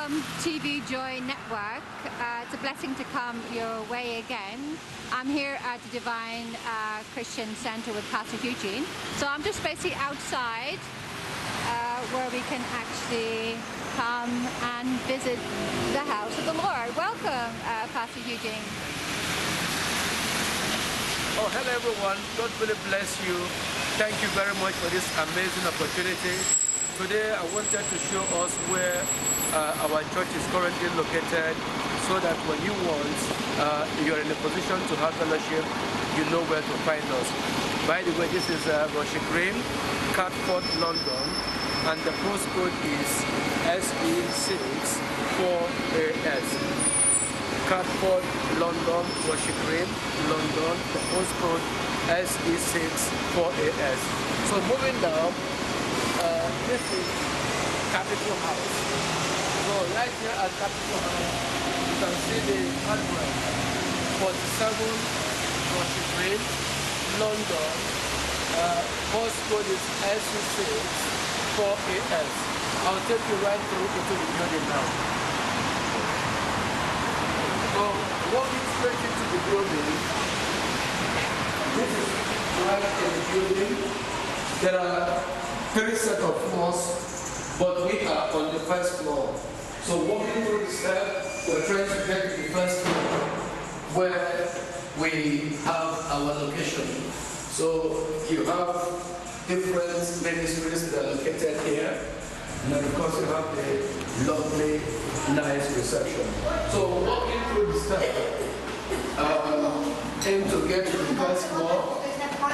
from Tvjoynetwork. It's a blessing to come your way again. I'm here at the Divine Christian Center with Pastor Eugene. So I'm just basically outside where we can actually come and visit the house of the Lord. Welcome, Pastor Eugene. Oh, hello everyone. God really bless you. Thank you very much for this amazing opportunity. Today I wanted to show us where our church is currently located, so that when you want, you're in a position to have fellowship, you know where to find us. By the way, this is Rushey, Catford, London, and the postcode is SE64AS. Catford, London, Rushey, London, the postcode SE64AS. So moving down, this is Capital House. So right here at Capital House, you can see the address, 47 Rushey, London. Postcode is SE64AS. I'll take you right through into the building now. So walking straight into the building, this is right in the building. There are 3 sets of floors, but we are on the first floor. So walking through the steps, we're trying to get to the first floor where we have our location. So you have different ministries that are located here, and then of course you have the lovely, nice reception. So walking through the steps, aim to get to the first floor,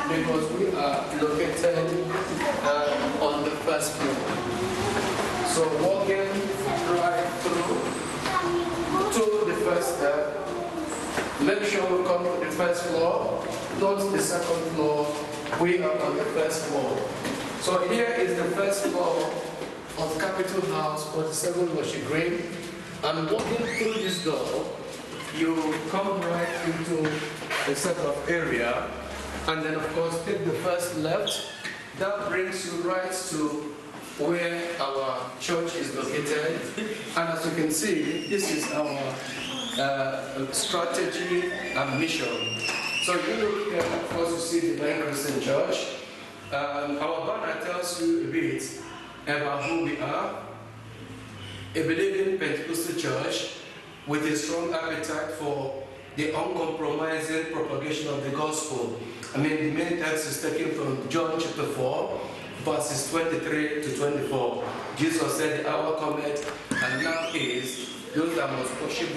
because we are located on the first floor. So walking right through to the first step, make sure we come to the first floor, not the second floor, we are on the first floor. So here is the first floor of Capital House, 47 Rushey, and walking through this door, you come right into a set of area, and then of course take the first left. That brings you right to where our church is located. And as you can see, this is our strategy and mission. So if you look here, of course you see the Divine Christian Church. Our banner tells you a bit about who we are. A believing Pentecostal church with a strong appetite for the uncompromising propagation of the gospel. I mean, the main text is taken from John chapter 4, verses 23 to 24. Jesus said, the hour cometh, and now is, those that must worship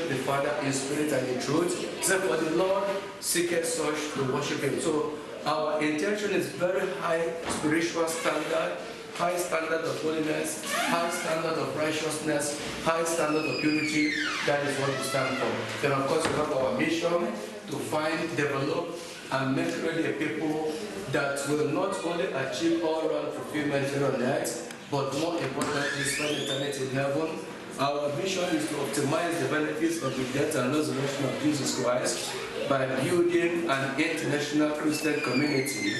the Father in spirit and in truth. Except for the Lord seeketh such to worship him. So our intention is very high spiritual standard, high standard of holiness, high standard of righteousness, high standard of purity. That is what we stand for. Then of course we have our mission to find, develop, and make ready a people that will not only achieve all-round fulfillment here on earth, but more importantly spend eternity in heaven. Our mission is to optimize the benefits of the death and resurrection of Jesus Christ by building an international Christian community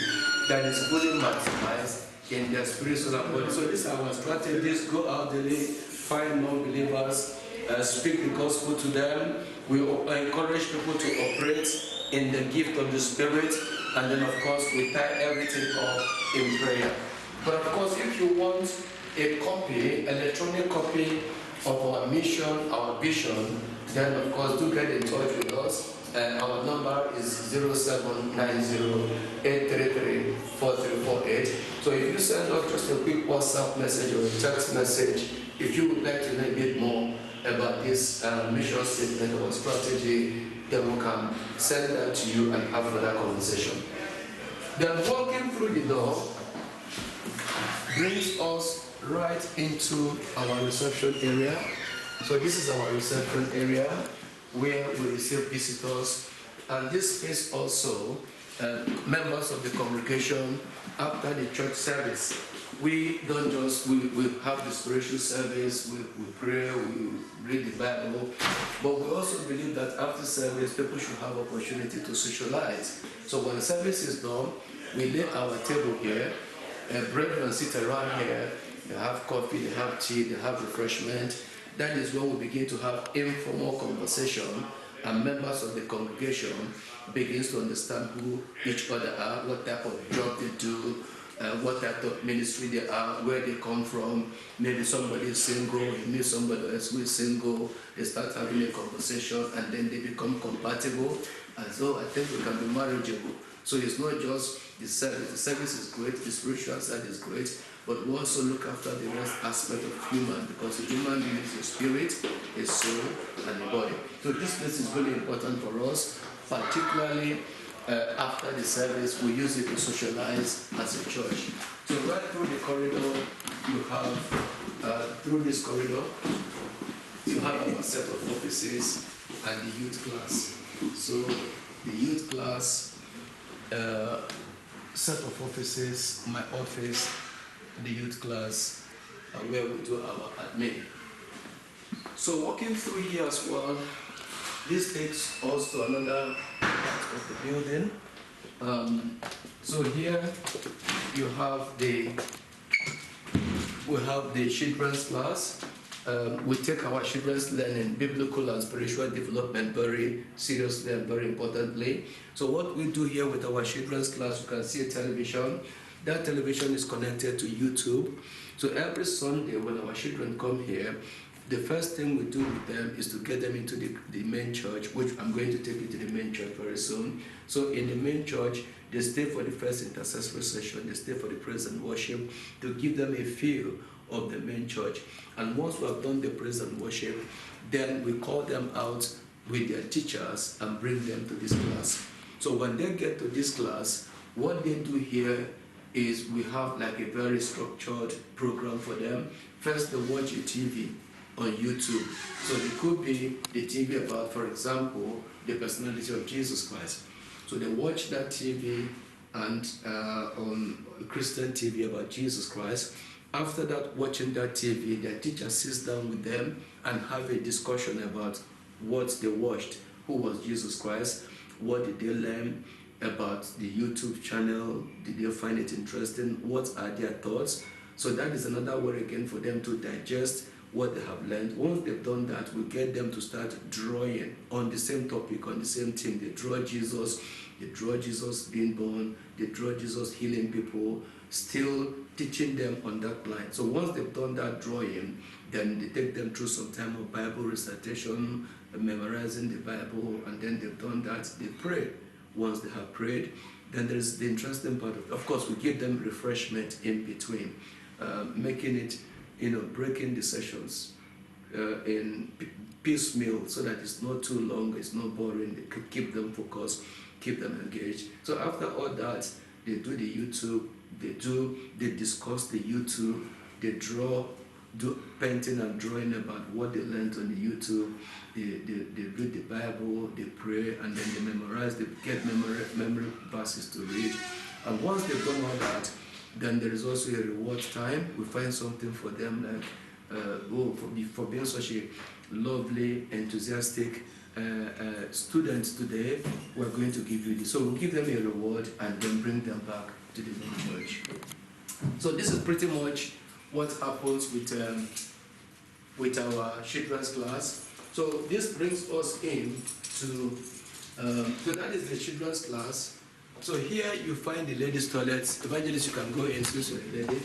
that is fully maximized in their spiritual and body. So these are our strategies. Go out daily, find non-believers, speak the gospel to them. We encourage people to operate in the gift of the Spirit, and then of course we tie everything up in prayer. But of course, if you want a copy, electronic copy of our mission, our vision, then of course do get in touch with us. Our number is 0790-833-4348. So if you send us just a quick WhatsApp message or a text message, if you would like to know a bit more about this mission statement or strategy, then we can send that to you and have another conversation. Then walking through the door brings us right into our reception area. So this is our reception area where we receive visitors, and this space also members of the congregation after the church service. We don't just, we have the spiritual service, we pray, we read the Bible, but we also believe that after service, people should have opportunity to socialize. So when the service is done, we lay our table here, brethren sit around here, They have coffee, they have tea, they have refreshment. That is when we begin to have informal conversation, and members of the congregation begins to understand who each other are, what type of job they do, what type of ministry they are, where they come from. Maybe somebody is single, you meet somebody else who is single, they start having a conversation, and then they become compatible. And so I think we can be marriageable. So it's not just the service. The service is great, the spiritual side is great, but we also look after the rest aspect of human, because a human being is a spirit, a soul, and a body. So this place is really important for us, particularly after the service. We use it to socialize as a church. So right through the corridor, you have, through this corridor, you have our set of offices and the youth class. So the youth class, set of offices, my office, the youth class, where we do our admin. So walking through here as well, this takes us to another part of the building. So here you have we have the children's class. We take our children's learning, biblical and spiritual development very seriously and very importantly. So what we do here with our children's class, you can see a television. That television is connected to YouTube. So every Sunday when our children come here, the first thing we do with them is to get them into the main church, which I'm going to take you to the main church very soon. So in the main church, they stay for the first intercessory session, they stay for the praise and worship, to give them a feel of the main church. And once we have done the praise and worship, then we call them out with their teachers and bring them to this class. So when they get to this class, what they do here is we have like a very structured program for them. First, they watch a TV on YouTube. So it could be the TV about, for example, the personality of Jesus Christ. So they watch that TV and on Christian TV about Jesus Christ. After that, watching that TV, their teacher sits down with them and have a discussion about what they watched, who was Jesus Christ, what did they learn about the YouTube channel, did they find it interesting, what are their thoughts. So that is another way again for them to digest what they have learned. Once they've done that, we get them to start drawing on the same topic, on the same theme. They draw Jesus being born, they draw Jesus healing people, still teaching them on that line. So once they've done that drawing, then they take them through some time of Bible recitation, memorizing the Bible, and then they've done that, they pray. Once they have prayed, then there's the interesting part of course, we give them refreshment in between, making it, breaking the sessions in piecemeal so that it's not too long, it's not boring, they could keep them focused, keep them engaged. So after all that, they do the YouTube, they discuss the YouTube, they do painting and drawing about what they learned on the YouTube, they read the Bible, they pray, and then they memorize, they get memory verses to read. And once they've done all that, then there is also a reward time. We find something for them, like, for being such a lovely, enthusiastic student today, we're going to give you this. So we'll give them a reward and then bring them back to the main church. So this is pretty much what happens with our children's class. So this brings us in to, so that is the children's class. So here you find the ladies' toilet. Evangelist, you can go in, since you're a lady.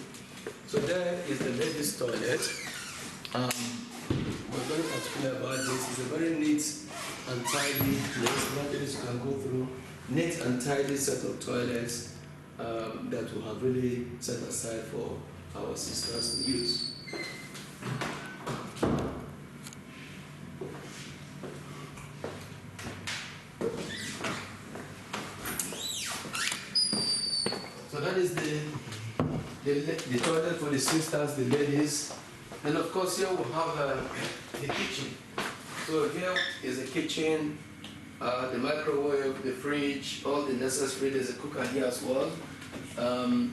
So there is the ladies' toilet. We're very particular about this. It's a very neat and tidy place. Evangelist, you can go through. Neat and tidy set of toilets that we have really set aside for our sisters to use. So that is the toilet for the sisters, the ladies. And of course here we have the kitchen. So here is the kitchen, the microwave, the fridge, all the necessary. There's a cooker here as well.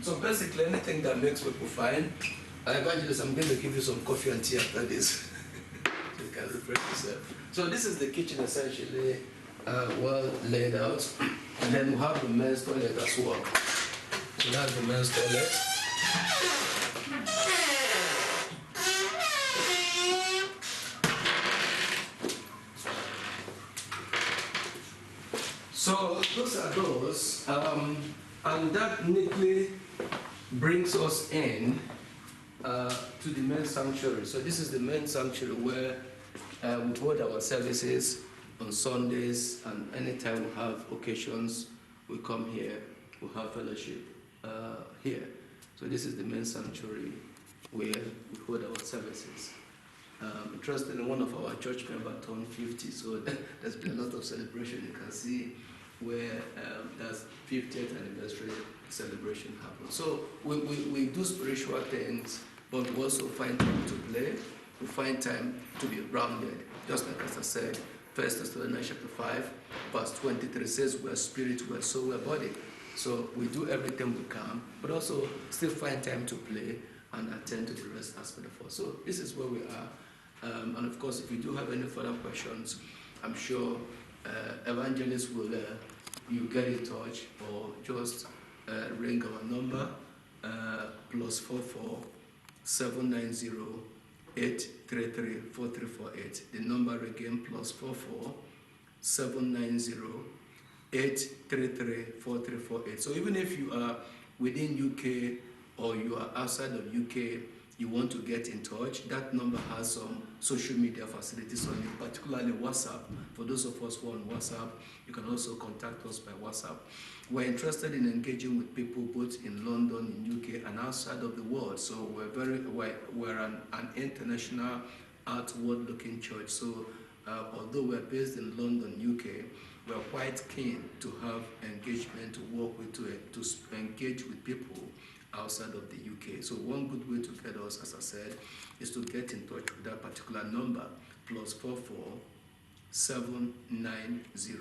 So basically anything that makes people fine. Evangelist, I'm going to give you some coffee and tea after this. So you can refresh yourself. So this is the kitchen essentially, well laid out. And then we have the men's toilet as well. So that's the men's toilet. So those are those, and that neatly brings us in to the main sanctuary. So this is the main sanctuary where we hold our services on Sundays, and anytime we have occasions, we come here, we have fellowship here. So this is the main sanctuary where we hold our services. Interestingly, one of our church members turned 50, so there's been a lot of celebration. You can see where that's 50th anniversary celebration happened. So we do spiritual things, but we also find time to play. We find time to be grounded. Just like as I said, 1 Thessalonians chapter 5, verse 23 says, we're spirit, we're soul, we're body. So we do everything we can, but also still find time to play and attend to the rest aspect of us. So this is where we are. And of course, if you do have any further questions, I'm sure Evangelist will you get in touch, or just ring our number, +44 790 833 4348. The number again, +44 790 833 4348. So even if you are within UK or you are outside of UK, you want to get in touch, that number has some social media facilities on it, particularly WhatsApp. For those of us who are on WhatsApp, you can also contact us by WhatsApp. We're interested in engaging with people both in London, in UK, and outside of the world. So we're an international, outward-looking church. So although we're based in London, UK, we're quite keen to have engagement, to work with, to engage with people outside of the UK. So one good way to get us, as I said, is to get in touch with that particular number, +44 790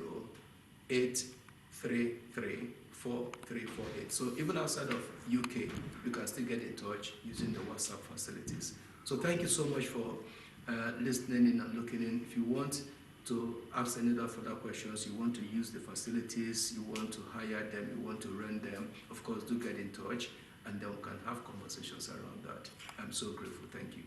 833 4348. So even outside of UK, you can still get in touch using the WhatsApp facilities. So thank you so much for listening in and looking in. If you want to ask any other further questions, you want to use the facilities, you want to hire them, you want to rent them, of course, do get in touch, and then we can have conversations around that. I'm so grateful. Thank you.